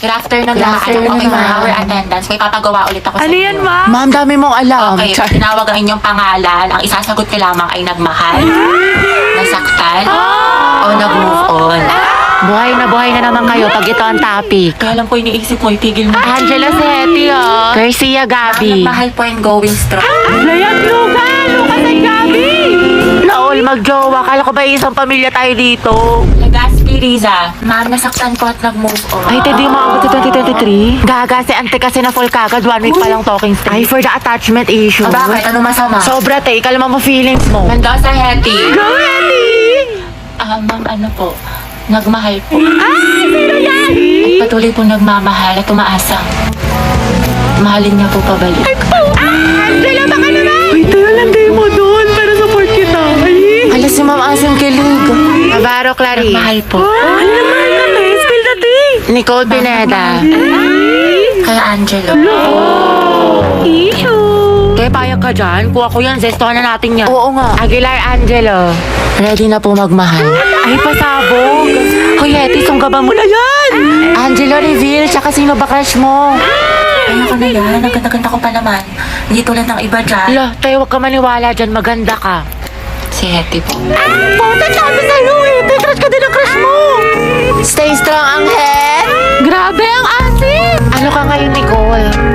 Good afternoon lahat. Okay, for our attendance, may papagawa ulit ako sa Ano yan, inyo. ma? Ma'am, dami mong alam. Okay, tinawag ang inyong pangalan. Ang isasagot ko lamang ay nagmahal, nasaktan, o nag-move on. Buhay na naman kayo pag ito ang topic. Kaya lang po iniisip ko, itigil mo. Angela Seti, oh. Garcia Gabi. Nagmahal po and going strong. Layat Lugan! Lucas ay Gabi! Naol, magjowa. Kala ko ba isang pamilya tayo dito? Legaspi Riza, ma'am, nasaktan po at nag-move on. Ay, hindi umabot sa 2023. Gaga, si ante kasi na full kagad. 1 week pa lang talking stage. Ay, for the attachment issue. Bakit? Ano masama? Sobra, te. Kalma mo feelings mo. Mendoza Hetty. Go, Ellie! Ma'am, ano po? Nagmahal po. Ay, sino yan? At patuloy po nagmamahal at umaasa. Mahalin niya po pabalik. Angela, baka naman! Uy, tayo lagay mo doon para support kita. Ay! Hala, si Ma'am Asim kilig. Navarro Clarice. Nagmahal po. Ano naman ka, te? Spill the tea! Nicole Pineda. Kaya Angelo. Iyo! Kaya payag ka dyan? Kuha ko yan. Zestohan na natin yan. Oo nga. Aguilar Angelo. Ready na po magmahal. Ay, pasabog. Hoy, Eti, sunggaban mo na yan. Angelo, reveal. Tsaka sino ba crush mo? Ayoko na yan. Ang ganda-ganda ko pa naman. Hindi tulad ng iba dyan. Hala, tayo huwag ka maniwala dyan. Maganda ka. Si Hetty po. Puta, sabi sa'yo eh. Crush ka din ang crush mo. Stay strong, Angel. Grabe ang asim. Ano ka ngayon, Nicole?